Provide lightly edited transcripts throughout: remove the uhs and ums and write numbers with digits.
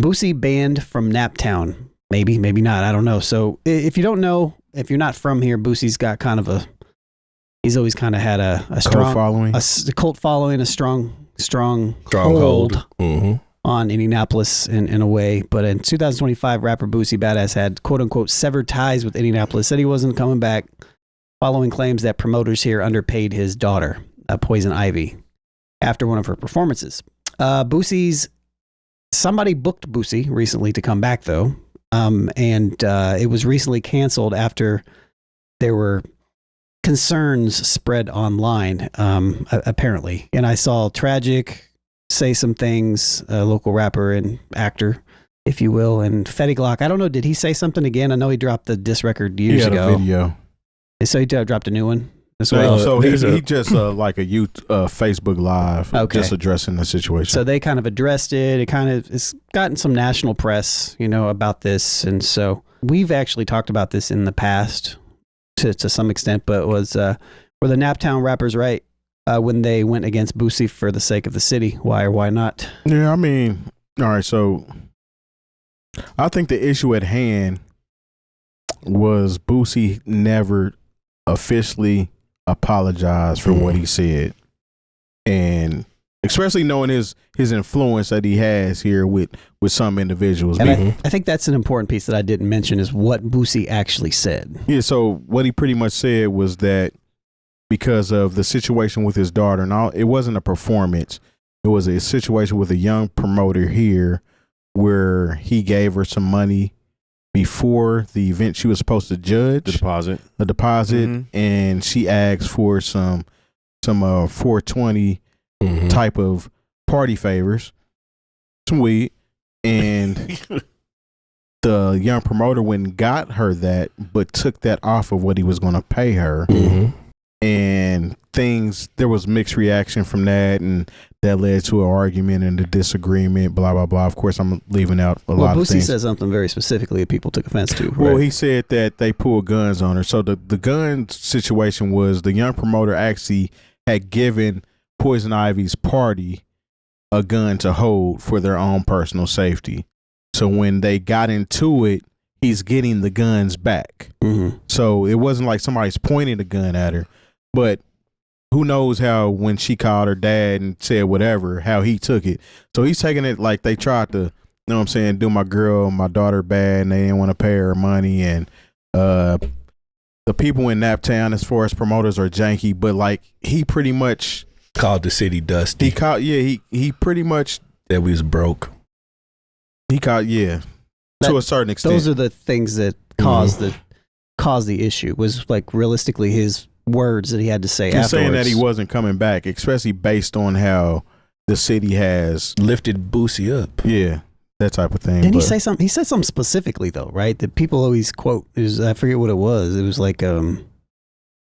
Boosie banned from Naptown. Maybe not. I don't know. So if you don't know, if you're not from here, Boosie's got kind of he's always kind of had a strong following, a cult following, a strong hold on Indianapolis in a way. But in 2025, rapper Boosie Badazz had quote unquote severed ties with Indianapolis, said he wasn't coming back following claims that promoters here underpaid his daughter, Poison Ivy, after one of her performances. Somebody booked Boosie recently to come back though. And it was recently canceled after there were concerns spread online, apparently. And I saw Tragic say some things, a local rapper and actor, if you will, and Fetty Glock. I don't know, did he say something again? I know he dropped the diss record years ago. A video. So he dropped a new one. So he just like a Facebook Live, just addressing the situation. So they kind of addressed it. It's gotten some national press, about this. And so we've actually talked about this in the past to some extent, but were the Naptown rappers right when they went against Boosie for the sake of the city? Why or why not? Yeah, I mean, all right. So I think the issue at hand was Boosie never officially apologize for what he said, and especially knowing his influence that he has here with some individuals. And I think that's an important piece that I didn't mention is what Boosie actually said. Yeah, so what he pretty much said was that because of the situation with his daughter, and it wasn't a performance, it was a situation with a young promoter here where he gave her some money before the event she was supposed to judge, a deposit, and she asked for some 420 type of party favors, some weed, and the young promoter went and got her that, but took that off of what he was going to pay her, and there was mixed reaction from that, and that led to an argument and a disagreement, blah, blah, blah. Of course, I'm leaving out a lot of things. Boosie said something very specifically that people took offense to. Right? Well, he said that they pulled guns on her. So the gun situation was the young promoter actually had given Poison Ivy's party a gun to hold for their own personal safety. So when they got into it, he's getting the guns back. So it wasn't like somebody's pointing a gun at her, but who knows how when she called her dad and said whatever, how he took it. So he's taking it like they tried to, do my daughter bad, and they didn't want to pay her money. And the people in Naptown, as far as promoters, are janky, but like he pretty much called the city dusty. He pretty much that we was broke. He called, to a certain extent. Those are the things that caused the issue. Was like realistically his words that he had to say afterwards. Saying that he wasn't coming back, especially based on how the city has lifted Boosie up. Yeah, that type of thing. Didn't he say something? He said something specifically though, right? That people always quote I forget what it was. It was like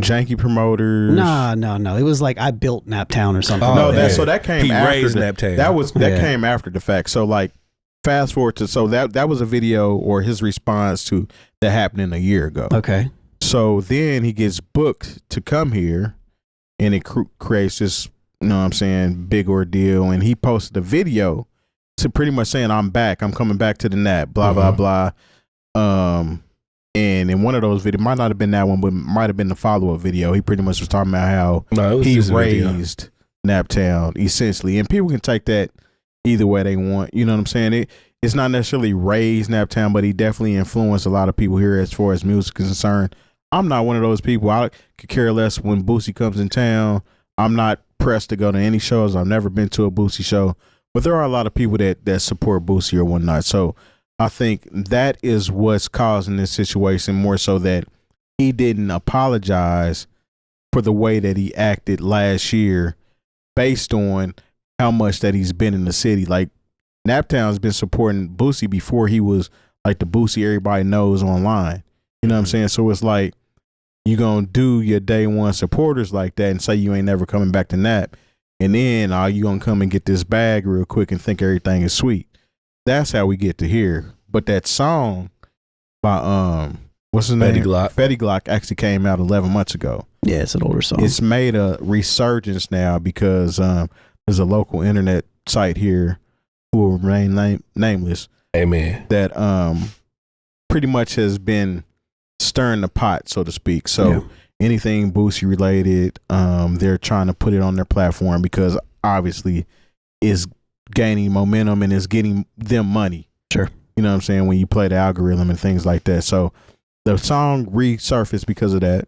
janky promoters. No. It was like I built Naptown or something. So that came he after raised Naptown. That came after the fact. So like fast forward to that was a video or his response to that happening a year ago. Okay. So then he gets booked to come here, and it creates this, big ordeal. And he posted a video to pretty much saying, "I'm back. I'm coming back to the Nap." Blah blah blah. And in one of those videos, might not have been that one, but might have been the follow-up video. He pretty much was talking about how he raised Naptown essentially, and people can take that either way they want. You know what I'm saying? It's not necessarily raised Naptown, but he definitely influenced a lot of people here as far as music is concerned. I'm not one of those people. I could care less when Boosie comes in town. I'm not pressed to go to any shows. I've never been to a Boosie show, but there are a lot of people that support Boosie or whatnot. So I think that is what's causing this situation, more so that he didn't apologize for the way that he acted last year based on how much that he's been in the city. Like Naptown's been supporting Boosie before he was like the Boosie everybody knows online. You know what I'm saying? So it's like, you gonna do your day one supporters like that and say you ain't never coming back to Nap, and then you gonna come and get this bag real quick and think everything is sweet. That's how we get to here. But that song by what's his name? Fetty Glock actually came out 11 months ago. Yeah, it's an older song. It's made a resurgence now because there's a local internet site here who will remain nameless, Amen. that pretty much has been stirring the pot, so to speak. So anything Boosie related, they're trying to put it on their platform because obviously it's gaining momentum and it's getting them money. Sure. You know what I'm saying? When you play the algorithm and things like that. So the song resurfaced because of that.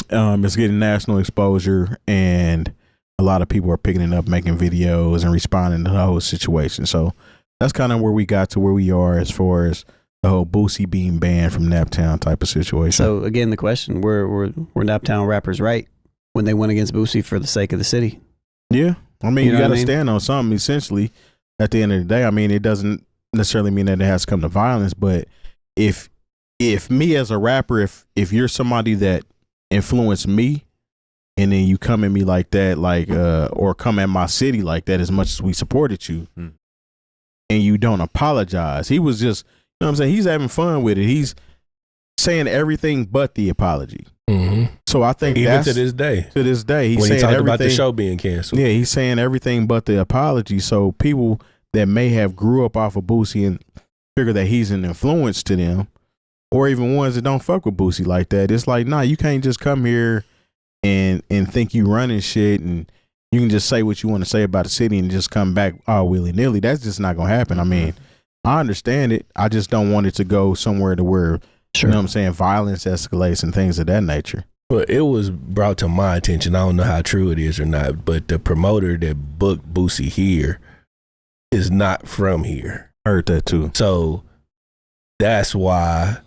It's getting national exposure and a lot of people are picking it up, making videos and responding to the whole situation. So that's kind of where we got to where we are as far as the whole Boosie being banned from Naptown type of situation. So again, the question: were Naptown rappers right when they went against Boosie for the sake of the city? Yeah, I mean, you got to mean? stand on something. Essentially, at the end of the day, I mean, it doesn't necessarily mean that it has to come to violence, but if me as a rapper, if you're somebody that influenced me, and then you come at me like that, like or come at my city like that, as much as we supported you, and you don't apologize, he was just. You know what I'm saying? He's having fun with it. He's saying everything but the apology. Mm-hmm. So I think even that's, to this day, he's when saying he talked everything about the show being canceled. Yeah, he's saying everything but the apology. So people that may have grew up off of Boosie and figure that he's an influence to them, or even ones that don't fuck with Boosie like that, it's like, nah, you can't just come here and think you running shit and you can just say what you want to say about the city and just come back all willy nilly. That's just not gonna happen. I mean, I understand it. I just don't want it to go somewhere to where, you know what I'm saying, violence escalates and things of that nature. Well, it was brought to my attention. I don't know how true it is or not, but the promoter that booked Boosie here is not from here. I heard that too. So that's why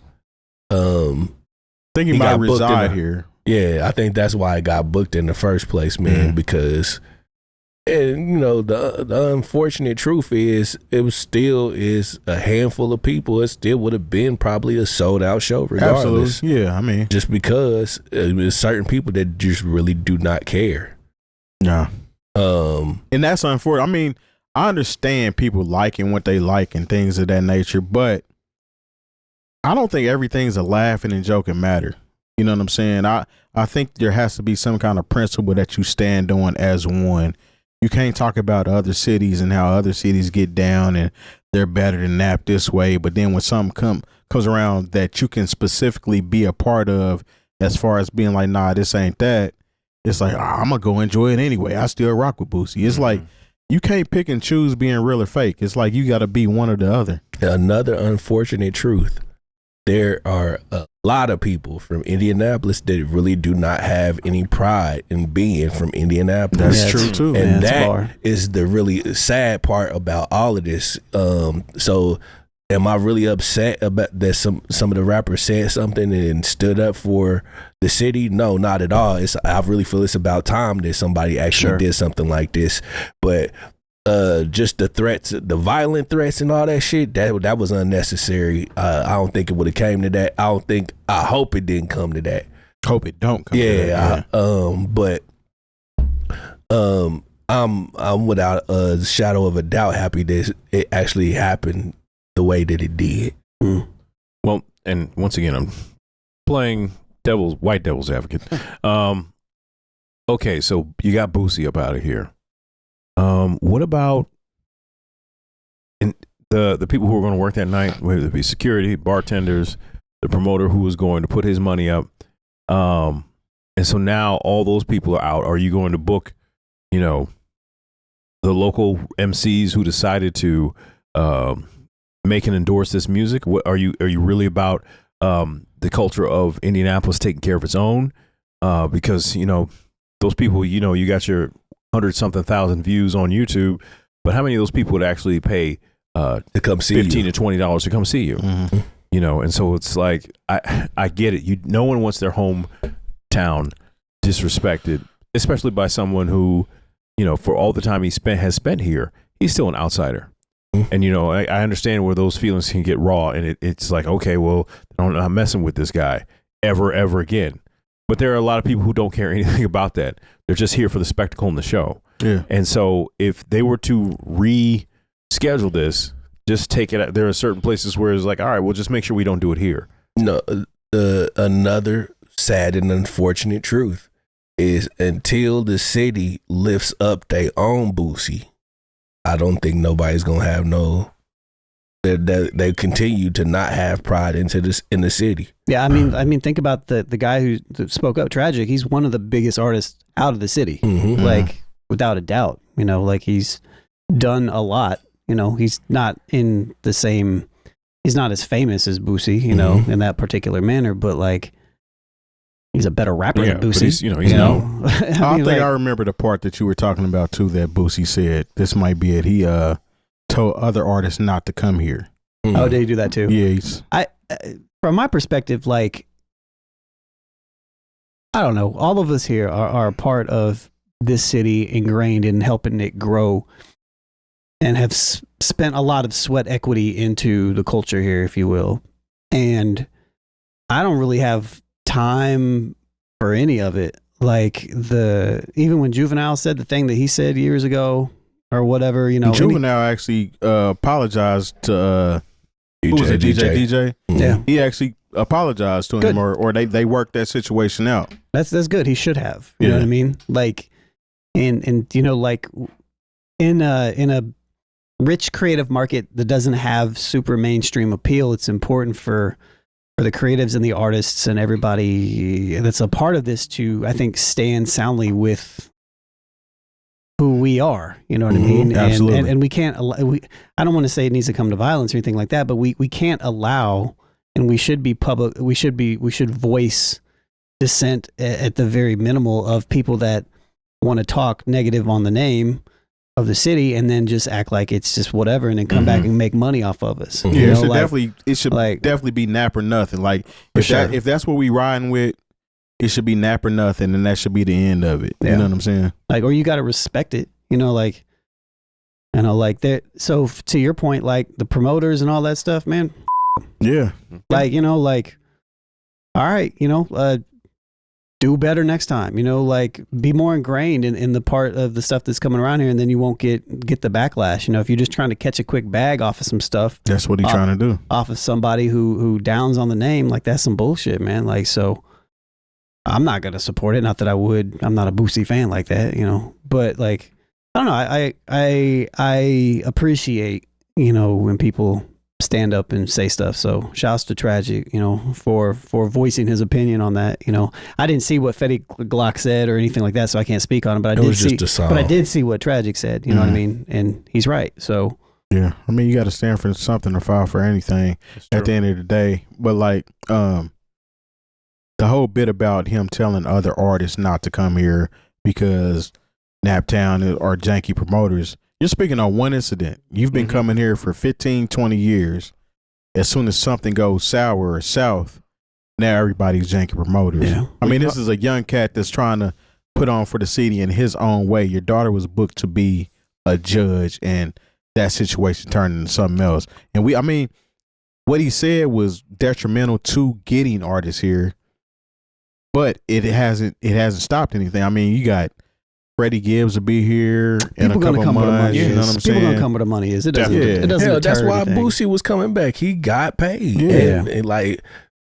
think he might reside here. Yeah, I think that's why it got booked in the first place, man, because... And you know, the unfortunate truth is it is a handful of people. It still would have been probably a sold out show regardless. Absolutely. Yeah, I mean, just because there's certain people that just really do not care. Yeah. And that's unfortunate. I mean, I understand people liking what they like and things of that nature, but I don't think everything's a laughing and joking matter. You know what I'm saying? I think there has to be some kind of principle that you stand on as one. You can't talk about other cities and how other cities get down and they're better than Nap this way. But then when something comes around that you can specifically be a part of, as far as being like, nah, this ain't that, it's like, I'm going to go enjoy it anyway. I still rock with Boosie. It's like, you can't pick and choose being real or fake. It's like you got to be one or the other. Another unfortunate truth. There are a lot of people from Indianapolis that really do not have any pride in being from Indianapolis. That's true too. And that is the really sad part about all of this. So am I really upset about that some of the rappers said something and stood up for the city? No, not at all. I really feel it's about time that somebody actually did something like this. But just the threats, the violent threats and all that shit, that was unnecessary. I don't think it would have came to that. I hope it didn't come to that. Hope it don't come to that. But I'm without a shadow of a doubt happy that it actually happened the way that it did. Well, and once again, I'm playing white devil's advocate. Okay, so you got Boosie up out of here. What about the people who are going to work that night, whether it be security, bartenders, the promoter who was going to put his money up? And so now all those people are out. Are you going to book, the local MCs who decided to make and endorse this music? What are you really about the culture of Indianapolis taking care of its own? Because those people, you got your 100-something thousand views on YouTube, but how many of those people would actually pay to come see $15 to $20 to come see you? Mm-hmm. And so it's like I get it. No one wants their hometown disrespected, especially by someone who, for all the time has spent here, he's still an outsider. Mm-hmm. And I understand where those feelings can get raw, and it's like, okay, well, I'm not messing with this guy ever again. But there are a lot of people who don't care anything about that. They're just here for the spectacle and the show. Yeah. And so if they were to reschedule this, just take it out. There are certain places where it's like, all right, we'll just make sure we don't do it here. No, another sad and unfortunate truth is until the city lifts up their own Boosie, I don't think nobody's gonna have they continue to not have pride in the city. Yeah, I mean, think about the guy who spoke up, Tragic. He's one of the biggest artists out of the city, like without a doubt. You know, like he's done a lot. You know, he's not in the same. He's not as famous as Boosie, you know, in that particular manner, but like he's a better rapper than Boosie. He's I think I remember the part that you were talking about too. That Boosie said this might be it. He told other artists not to come here. Oh, did he do that too? Yeah. From my perspective, like, I don't know, all of us here are a part of this city, ingrained in helping it grow, and have spent a lot of sweat equity into the culture here, if you will. And I don't really have time for any of it. Like even when Juvenile said the thing that he said years ago or whatever, you know. Juvenile actually apologized to DJ. Yeah. He actually apologized to him, or they worked that situation out. That's good. He should have. You know what I mean? Like, and you know, like in a rich creative market that doesn't have super mainstream appeal, it's important for the creatives and the artists and everybody that's a part of this to, I think, stand soundly with who we are. You know what I mean? Absolutely. And we can't. I don't want to say it needs to come to violence or anything like that, but we can't allow, and we should be public. We should voice dissent at the very minimal of people that want to talk negative on the name of the city and then just act like it's just whatever and then come back and make money off of us. Yeah, it should definitely be nap or nothing. Like if that's what we riding with, it should be nap or nothing, and that should be the end of it. You know what I'm saying? Like, or you got to respect it. You know, like, you know, like that. So to your point, like the promoters and all that stuff, man. Yeah. Like, you know, like, all right, you know, do better next time, you know, like be more ingrained in the part of the stuff that's coming around here, and then you won't get the backlash. You know, if you're just trying to catch a quick bag off of some stuff, that's what he's trying to do, off of somebody who downs on the name, like that's some bullshit, man. Like, so I'm not gonna support it. Not that I would. I'm not a Boosie fan like that, you know. But like, I don't know. I appreciate, you know, when people stand up and say stuff. So shouts to Tragic, you know, for voicing his opinion on that. You know, I didn't see what Fetty Glock said or anything like that, so I can't speak on it. But I did see what Tragic said. You know what I mean? And he's right. So yeah, I mean, you got to stand for something or file for anything at the end of the day. But like, the whole bit about him telling other artists not to come here because Naptown are janky promoters. You're speaking on one incident. You've been coming here for 15, 20 years. As soon as something goes sour or south, now everybody's janky promoters. Yeah. I mean, this is a young cat that's trying to put on for the city in his own way. Your daughter was booked to be a judge, and that situation turned into something else. And what he said was detrimental to getting artists here, but it hasn't stopped anything. I mean, you got Freddie Gibbs will be here in a couple months. You know what I'm saying? People gonna come where the money is. It doesn't. It doesn't. Hell, that's why Boosie was coming back. He got paid. Yeah. And like,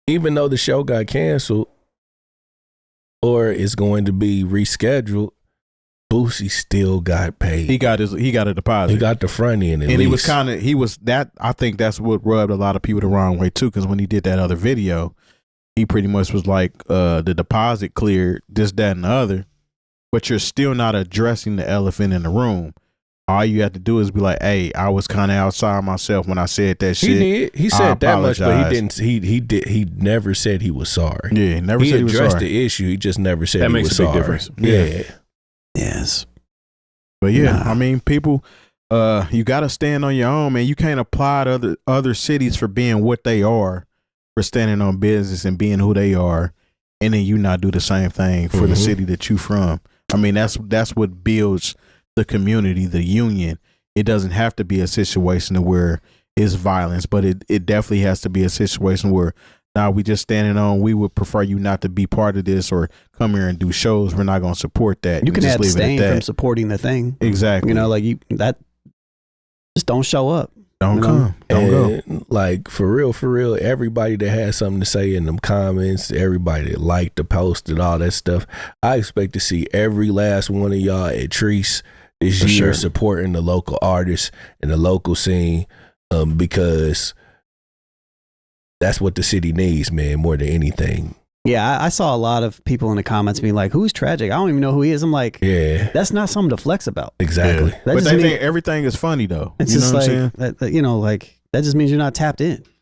even though the show got canceled or is going to be rescheduled, Boosie still got paid. He got a deposit. He got the front end, and I think that's what rubbed a lot of people the wrong way too. Because when he did that other video, he pretty much was like, the deposit cleared, this, that, and the other. But you're still not addressing the elephant in the room. All you have to do is be like, "Hey, I was kind of outside myself when I said that shit." He did. He said that much, but he didn't. He never said he was sorry. Yeah, he never said he was sorry. He addressed the issue. He just never said that he makes was a sorry. big difference. Yeah. Yes. But yeah, I mean, people, you got to stand on your own, man. You can't apply to other cities for being what they are, for standing on business and being who they are, and then you not do the same thing for the city that you from. I mean, that's what builds the community, the union. It doesn't have to be a situation where it's violence, but it definitely has to be a situation where, now we just standing on, we would prefer you not to be part of this or come here and do shows. We're not going to support that. You can abstain from supporting the thing. Exactly. You know, like just don't show up. Don't come. Don't go. Like, for real, everybody that has something to say in them comments, everybody that liked the post and all that stuff, I expect to see every last one of y'all at Treese this For year sure. supporting the local artists and the local scene, because that's what the city needs, man, more than anything. Yeah, I saw a lot of people in the comments being like, "Who's Tragic? I don't even know who he is." I'm like, Yeah, that's not something to flex about. exactly. That But just they mean- think everything is funny though. It's You know just what like I'm saying? that, you know, like that just means you're not tapped in.